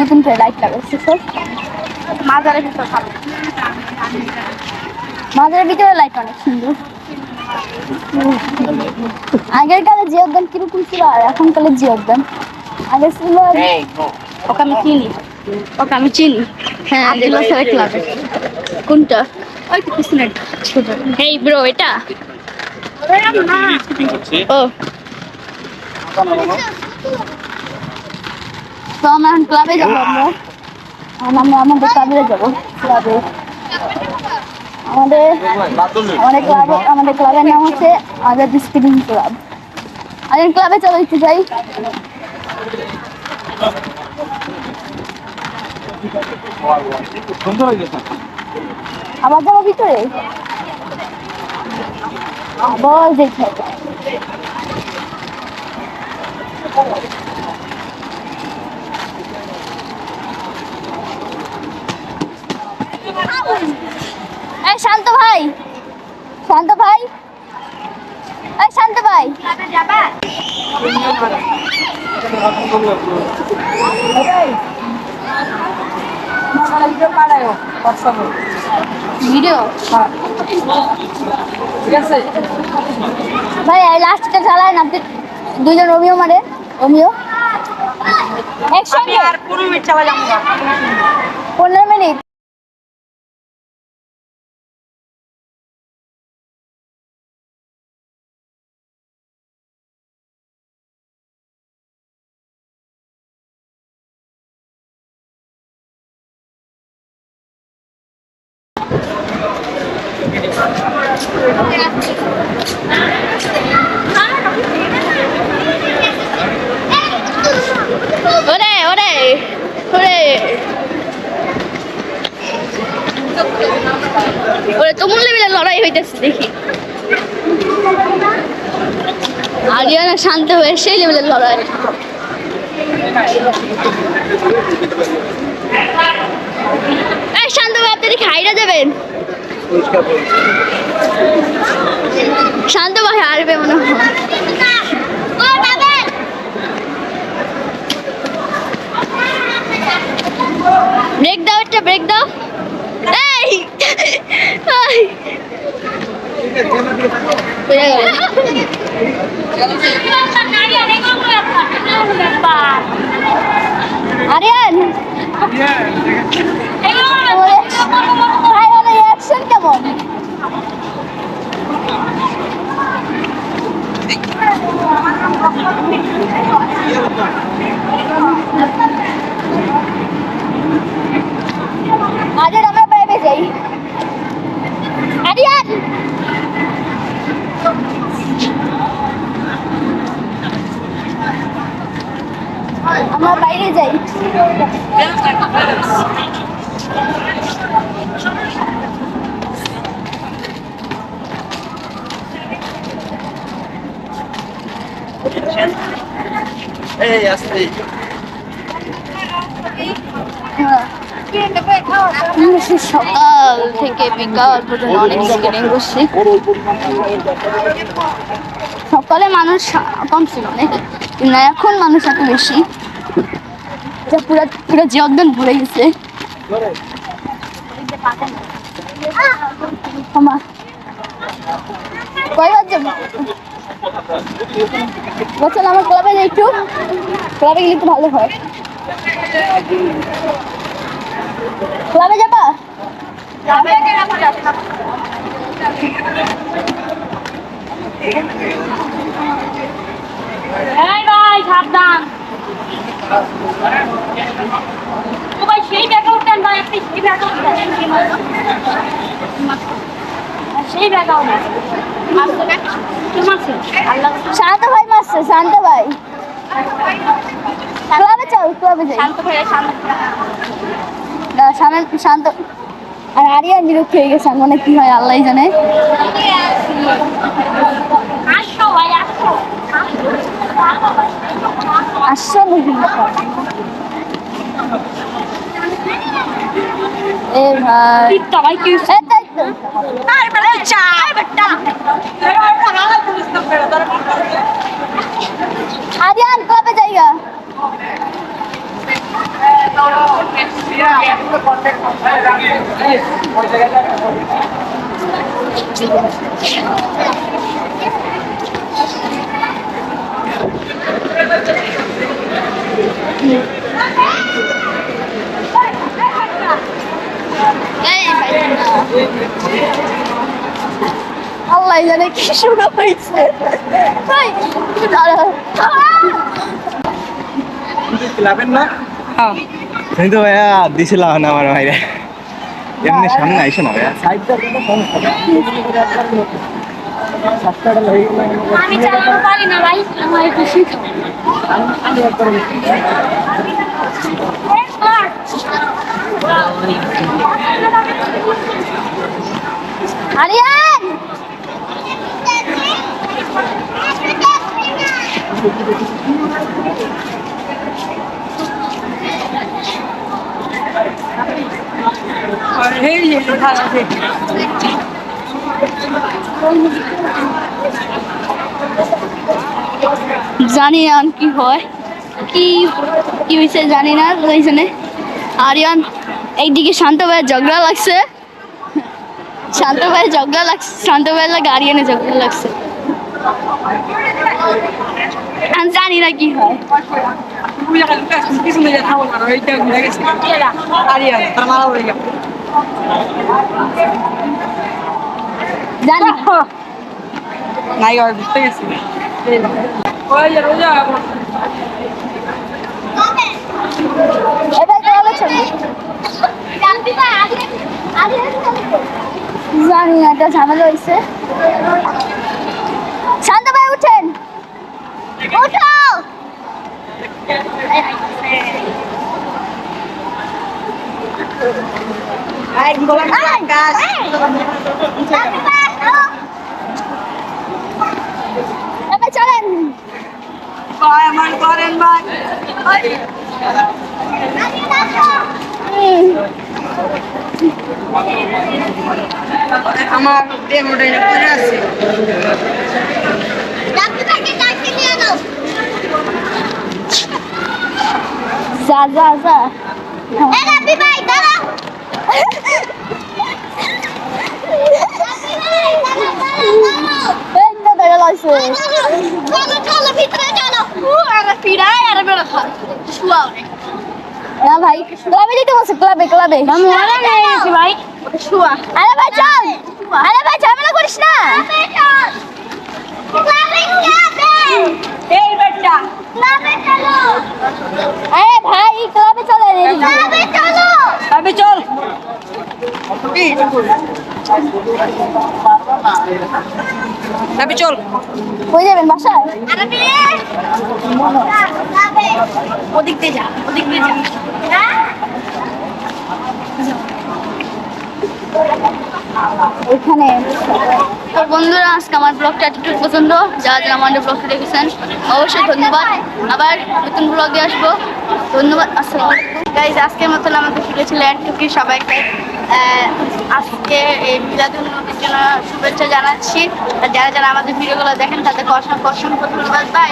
নতুন করে লাইট লাগাচ্ছে সব। মাজারের ভিতরে ভালো, মাজারের ভিতরে লাইট অনেক সুন্দর। আগের কালে জিয়া উদ্যান কিরকম ছিল আর এখন কালে জিয়া উদ্যান, আগে ছিল ওকে আমি চিনি, ওকে আমি চিনি। হ্যাঁ আব্দুল্লাহ স্যারের ক্লাবে। কোনটা? ওই তো পিছনে ছোট। এই ব্রো এটা ও তো আমরা এখন ক্লাবে যাবো। আমরা আমাদের ক্লাবে যাবো। ক্লাবে আমাদের ক্লাবের নাম হচ্ছে আজাদ স্পিকিং ক্লাব। আমাদের ক্লাবে চলো একটু যাই। আবার যাবো ভিতরে, আবার যেতে হবে। শান্ত ভাই, শান্ত ভাই, শান্ত ভাই ভিডিও ভাই লাস্টটা চালায় না, আপনি দুজন রোমিও মারে, রোমিও একসঙ্গে 15 মিনিট। ওরে ওরে ওরে ওরে তুমুল লেভেলের লড়াই হইতেছে দেখি। আরিয়ানা শান্ত হয়ে সেই লেভেলের লড়াই। শান্ত ভাই আপনি খাইরা দেবেন, শান্ত ভাই হারবে মনে হয়। ব্রেক দাও, একটা ব্রেক দাও। এই আরিয়ান ভাই ওদের রিঅ্যাকশন কেমন? আরিয়ান আমরা বাইরে যাই। আরিয়ান আমরা বাইরে যাই। এই আসতে সকাল থেকে বিকাল পর্যন্ত অনেক স্কেটিং করছি। সকালে মানুষ কম ছিল অনেক, কিন্তু এখন মানুষ এত বেশি, পুরো পুরো জিয়দান ভরে গেছে। কয়বার যাবো? বলছেন আমার ক্লাবে যাই, একটু ক্লাবে গেলে একটু ভালো হয়। ক্লাবে যাবা? ভাই সাবধান, ভাই সেই ব্যাগে উঠতেন ভাই, আপনি সেই ব্যাগে উঠতেন, সেই ব্যাগে উঠতেন। শান্ত ভাই মারছে, শান্ত ভাই ক্লাবে চল, ক্লাবে যাই। শান্ত আর আরিয়ান বিরক্ত হয়ে গেছে, মনে কি হয় আল্লাহ জানে। আসছো এ ভাই আরিয়ান কবে যাইগা? আল্লাহ জানে কি শুরু হয়েছে ভাই দাঁড়া ক্লাবের না হ্যাঁ কিন্তু ভাইয়া দিছিলাম না আমার ভাইরে এমনি সামনে আইসো না ভাইয়া আমি চালাতে পারি না ভাই আমার একটু শিখাও আরিয়ান এই যে ভালো আছে জানি না কি হয় কি কি হয়েছে জানি না ওইখানে আরিয়ান এইদিকে শান্ত ভাইয়ের ঝগড়া লাগছে শান্ত ভাইয়ের ঝগড়া লাগছে শান্ত ভাইয়ের লাগে আরিয়ানের ঝগড়া লাগছে আমি জানি না কি হয় বুঝা গেল কিছু না থামো না এইটা ঘুরে গেছে আরিয়ান তার মারা হয়ে গেল জানি নাই আর বুঝতে গেছি ওই যে রোজা এবার তাহলে চলবে জানি না একটা ঝামেলা হয়েছে শান্ত ভাই উঠেন উঠো আই গোলাম গাছ এবার চলেন ভাই আমার করেন ভাই আমার ডেমোটা করে আছে যা যা যা রাব্বি ভাই দাঁড়া এই তো দেখা লাগছে চলো ভিতরে চলো আরে ফিরাই আরে বেরো শুয়াও না ভাই ক্লাবে যেতে বসে ক্লাবে ক্লাবে আমি ওরা নিয়ে গেছি ভাই শুয়া আরে ভাই চল আরে ভাই ঝামেলা করিস না ক্লাবে ক্লাবে এই বাচ্চা ক্লাবে চলো আরে ভাই ক্লাবে চলো ক্লাবে চলো আবে চল আবে চল কই যাবেন বাসায় আরে ক্লাবে ওদিক দিয়ে যা ওইখানে তো বন্ধুরা আজকে আমার ব্লগটা এতটুকু পছন্দ যারা যারা আমাদের ব্লগটা দেখেছেন অবশ্যই ধন্যবাদ আবার নতুন ব্লগে আসবো ধন্যবাদ আসসালামু আলাইকুম গাইজ আজকের মতন আমাদের ভিডিও ছিল এতটুকুই সবাইকে আজকে এই মিলাদুন নবীর জন্য শুভেচ্ছা জানাচ্ছি আর যারা যারা আমাদের ভিডিওগুলো দেখেন তাদেরকে অসংখ্য অসংখ্য ধন্যবাদ বাই